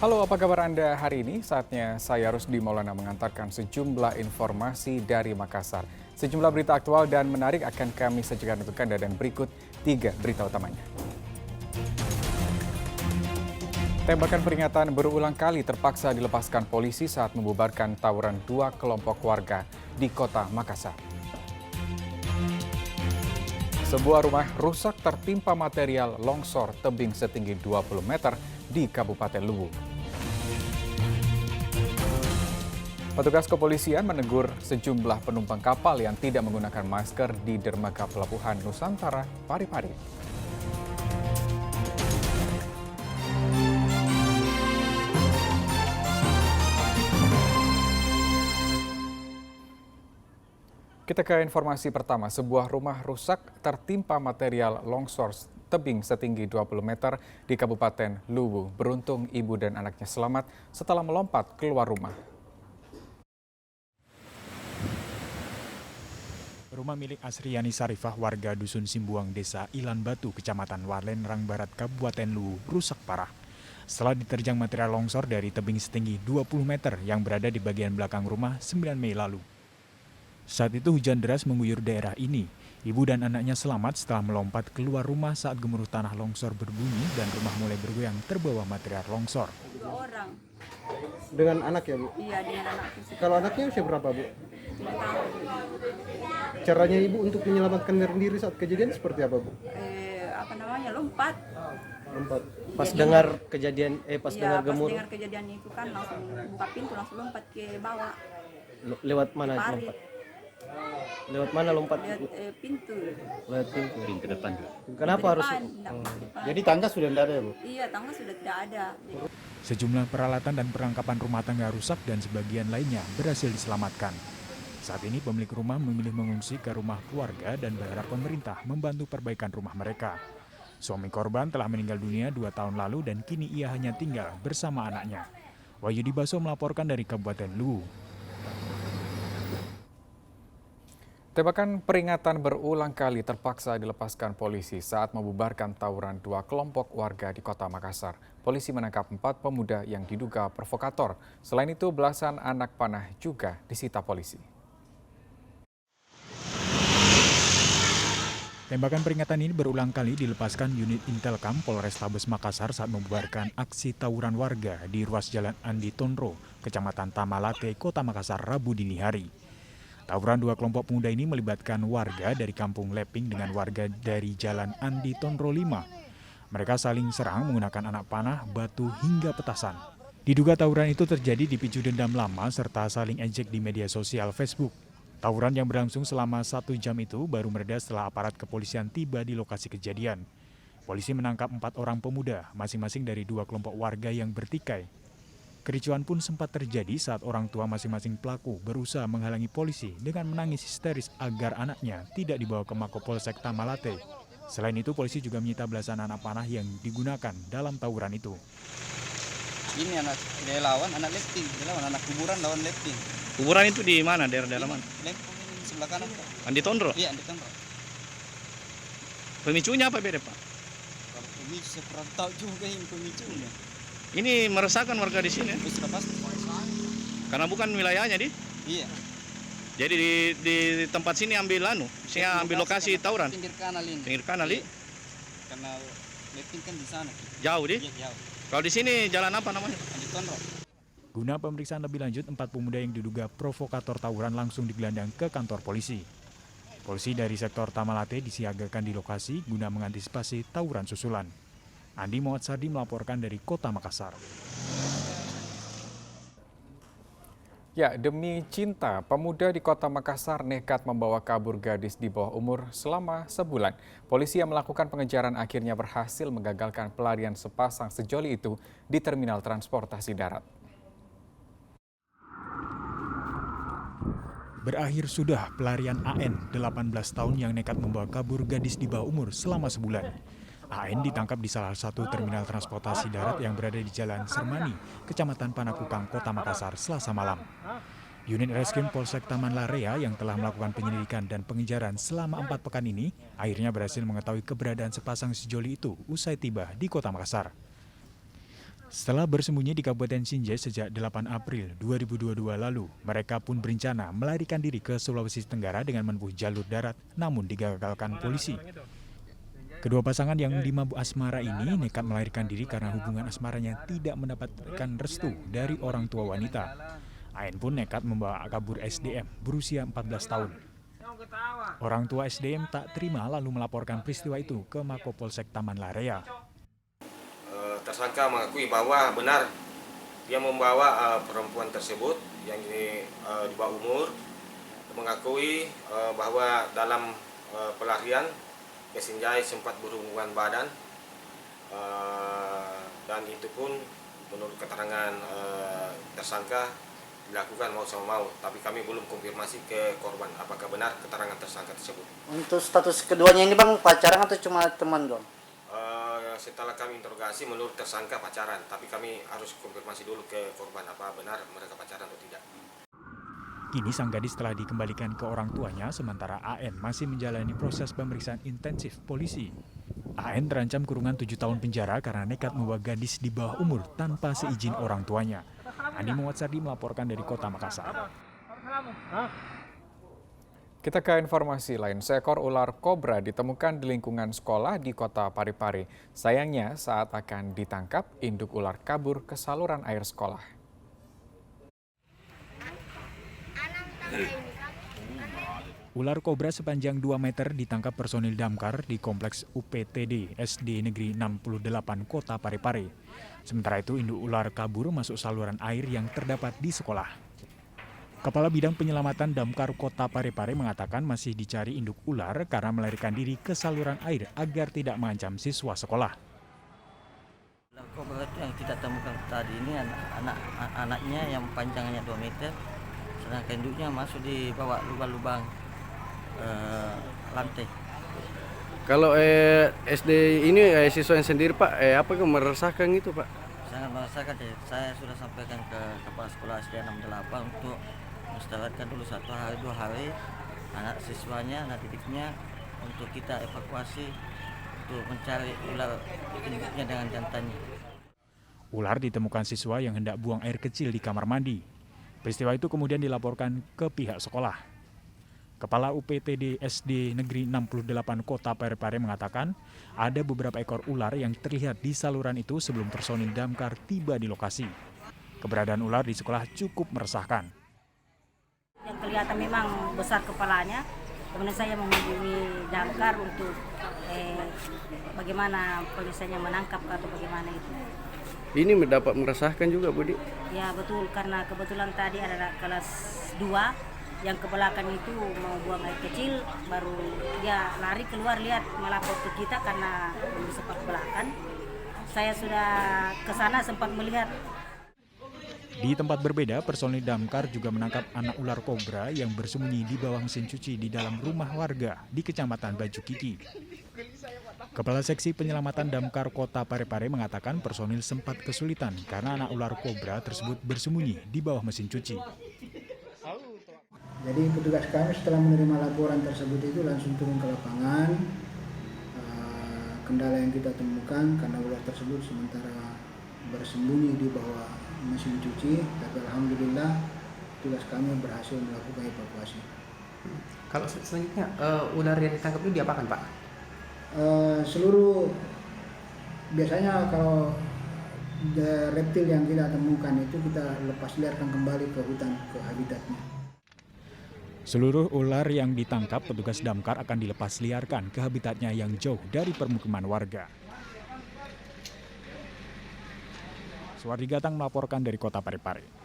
Halo, apa kabar Anda hari ini? Saatnya saya Rusdi Maulana mengantarkan sejumlah informasi dari Makassar. Sejumlah berita aktual dan menarik akan kami sajikan untuk Anda dan berikut 3 berita utamanya. Tembakan peringatan berulang kali terpaksa dilepaskan polisi saat membubarkan tawuran 2 kelompok warga di kota Makassar. Sebuah rumah rusak tertimpa material longsor tebing setinggi 20 meter di Kabupaten Luwu. Petugas kepolisian menegur sejumlah penumpang kapal yang tidak menggunakan masker di dermaga pelabuhan Nusantara Parepare. Kita ke informasi pertama, sebuah rumah rusak tertimpa material longsor tebing setinggi 20 meter di Kabupaten Luwu. Beruntung ibu dan anaknya selamat setelah melompat keluar rumah. Rumah milik Asriani Sarifah warga Dusun Simbuang, Desa Ilan Batu, Kecamatan Walenrang Barat, Kabupaten Luwu, rusak parah. Setelah diterjang material longsor dari tebing setinggi 20 meter yang berada di bagian belakang rumah 9 Mei lalu. Saat itu hujan deras mengguyur daerah ini. Ibu dan anaknya selamat setelah melompat keluar rumah saat gemuruh tanah longsor berbunyi dan rumah mulai bergoyang terbawa material longsor. 2 orang. Dengan anak ya, Bu? Iya, dengan anakku. Kalau anaknya usia berapa, Bu? 3 tahun. Caranya Ibu untuk menyelamatkan diri saat kejadian seperti apa, Bu? Lompat. Lompat. Pas dengar kejadian, pas dengar Pas gemuruh, dengar kejadian itu kan langsung buka pintu, langsung lompat ke bawah. lewat mana Parit. lompat? Lewat mana lompat? Lihat pintu. Lewat pintu. Pintu depan. Kenapa harus? Depan. Jadi tangga sudah tidak ada ya, Bu? Iya, tangga sudah tidak ada. Sejumlah peralatan dan perlengkapan rumah tangga rusak dan sebagian lainnya berhasil diselamatkan. Saat ini pemilik rumah memilih mengungsi ke rumah keluarga dan berharap pemerintah membantu perbaikan rumah mereka. Suami korban telah meninggal dunia 2 tahun lalu dan kini ia hanya tinggal bersama anaknya. Wahyudi Baso melaporkan dari Kabupaten Luwu. Tembakan peringatan berulang kali terpaksa dilepaskan polisi saat membubarkan tawuran 2 kelompok warga di kota Makassar. Polisi menangkap 4 pemuda yang diduga provokator. Selain itu, belasan anak panah juga disita polisi. Tembakan peringatan ini berulang kali dilepaskan unit Intelkam Polrestabes Makassar saat membubarkan aksi tawuran warga di ruas Jalan Andi Tondro, Kecamatan Tamalate, Kota Makassar, Rabu dini hari. Tawuran 2 kelompok pemuda ini melibatkan warga dari Kampung Leping dengan warga dari Jalan Andi Tondro 5. Mereka saling serang menggunakan anak panah, batu, hingga petasan. Diduga tawuran itu terjadi dipicu dendam lama serta saling ejek di media sosial Facebook. Tawuran yang berlangsung selama 1 jam itu baru mereda setelah aparat kepolisian tiba di lokasi kejadian. Polisi menangkap 4 orang pemuda, masing-masing dari 2 kelompok warga yang bertikai. Kericuan pun sempat terjadi saat orang tua masing-masing pelaku berusaha menghalangi polisi dengan menangis histeris agar anaknya tidak dibawa ke Mapolsek Tamalate. Selain itu, polisi juga menyita belasan anak panah yang digunakan dalam tawuran itu. Ini dia lawan anak lifting, dia lawan anak kuburan lawan lifting. Kuburan itu di mana? Daerah mana? Lempung ini sebelah kanan, Pak. Andi Tondro? Iya, di Tondro. Pemicunya apa beda, Pak? Kalau pemicu saya kurang tahu juga ini pemicunya. Ini meresahkan warga di sini, Itu sudah pasti. karena bukan wilayahnya, di. Iya. Jadi di tempat sini ambil saya ambil lokasi tawuran. Pinggir kanal ini. Pinggir kanal, di. Iya. Karena lifting kan di sana. Jauh, di. Iya, jauh. Kalau di sini jalan apa namanya? Di Tondro. Guna pemeriksaan lebih lanjut, 4 pemuda yang diduga provokator tawuran langsung digelandang ke kantor polisi. Polisi dari sektor Tamalate disiagakan di lokasi guna mengantisipasi tawuran susulan. Andi Muhammad Sardi melaporkan dari Kota Makassar. Ya, demi cinta, pemuda di Kota Makassar nekat membawa kabur gadis di bawah umur selama sebulan. Polisi yang melakukan pengejaran akhirnya berhasil menggagalkan pelarian sepasang sejoli itu di terminal transportasi darat. Berakhir sudah pelarian AN, 18 tahun yang nekat membawa kabur gadis di bawah umur selama sebulan. AN ditangkap di salah satu terminal transportasi darat yang berada di Jalan Sermani, Kecamatan Panakukang, Kota Makassar, Selasa malam. Unit Reskrim Polsek Taman Larea yang telah melakukan penyelidikan dan pengejaran selama 4 pekan ini akhirnya berhasil mengetahui keberadaan sepasang sejoli itu usai tiba di Kota Makassar. Setelah bersembunyi di Kabupaten Sinjai sejak 8 April 2022 lalu, mereka pun berencana melarikan diri ke Sulawesi Tenggara dengan menempuh jalur darat, namun digagalkan polisi. Kedua pasangan yang di mabuk asmara ini nekat melarikan diri karena hubungan asmaranya tidak mendapatkan restu dari orang tua wanita. Aen pun nekat membawa kabur SDM berusia 14 tahun. Orang tua SDM tak terima lalu melaporkan peristiwa itu ke Makopolsek Taman Larea. Tersangka mengakui bahwa benar dia membawa perempuan tersebut yang di bawah umur, mengakui bahwa dalam pelarian ke Sinjai sempat berhubungan badan, dan itu pun menurut keterangan tersangka dilakukan mau sama mau, tapi kami belum konfirmasi ke korban apakah benar keterangan tersangka tersebut. Untuk status keduanya ini bang, pacaran atau cuma teman dong? Setelah kami interogasi menurut tersangka pacaran, tapi kami harus konfirmasi dulu ke korban apa benar mereka pacaran atau tidak. Kini sang gadis telah dikembalikan ke orang tuanya, sementara AN masih menjalani proses pemeriksaan intensif polisi. AN terancam kurungan 7 tahun penjara karena nekat membawa gadis di bawah umur tanpa seizin orang tuanya. Andi Muwatsardi melaporkan dari Kota Makassar. Kita ke informasi lain, seekor ular kobra ditemukan di lingkungan sekolah di Kota Parepare. Sayangnya saat akan ditangkap, induk ular kabur ke saluran air sekolah. Ular kobra sepanjang 2 meter ditangkap personil damkar di kompleks UPTD SD Negeri 68 Kota Parepare. Sementara itu induk ular kabur masuk saluran air yang terdapat di sekolah. Kepala Bidang Penyelamatan Damkar Kota Parepare mengatakan masih dicari induk ular karena melarikan diri ke saluran air agar tidak mengancam siswa sekolah. Ular kobra itu yang kita temukan tadi ini anaknya yang panjangnya 2 meter, sedangkan induknya masuk di bawah lubang-lubang lantai. Kalau SD ini siswa yang sendiri Pak, apakah meresahkan itu Pak? Sangat merasakan, saya sudah sampaikan ke kepala sekolah SD 68 untuk mustahilkan dulu 1 hari 2 hari anak siswanya, anak didiknya untuk kita evakuasi untuk mencari ular induknya dengan jantannya. Ular ditemukan siswa yang hendak buang air kecil di kamar mandi. Peristiwa itu kemudian dilaporkan ke pihak sekolah. Kepala UPTD SD Negeri 68 Kota Parepare mengatakan ada beberapa ekor ular yang terlihat di saluran itu sebelum personil damkar tiba di lokasi. Keberadaan ular di sekolah cukup meresahkan. Yang kelihatan memang besar kepalanya, kemudian saya menghubungi damkar untuk bagaimana polisinya menangkap atau bagaimana itu. Ini mendapat meresahkan juga Budi? Ya betul, karena kebetulan tadi ada kelas 2 yang ke belakang itu mau buang air kecil, baru dia lari keluar lihat melapor ke kita karena sempat belakang. Saya sudah ke sana sempat melihat. Di tempat berbeda, personil damkar juga menangkap anak ular kobra yang bersembunyi di bawah mesin cuci di dalam rumah warga di Kecamatan Baju Kiki. Kepala Seksi Penyelamatan Damkar Kota Parepare mengatakan personil sempat kesulitan karena anak ular kobra tersebut bersembunyi di bawah mesin cuci. Jadi petugas kami setelah menerima laporan tersebut itu langsung turun ke lapangan. Kendala yang kita temukan karena ular tersebut sementara bersembunyi di bawah mesin cuci, tapi alhamdulillah petugas kami berhasil melakukan evakuasi. Kalau selanjutnya ular yang ditangkap itu diapakan Pak? Seluruh biasanya kalau reptil yang kita temukan itu kita lepas liarkan kembali ke hutan, ke habitatnya. Seluruh ular yang ditangkap petugas damkar akan dilepas liarkan ke habitatnya yang jauh dari permukiman warga. Suwardi Gatang melaporkan dari Kota Parepare.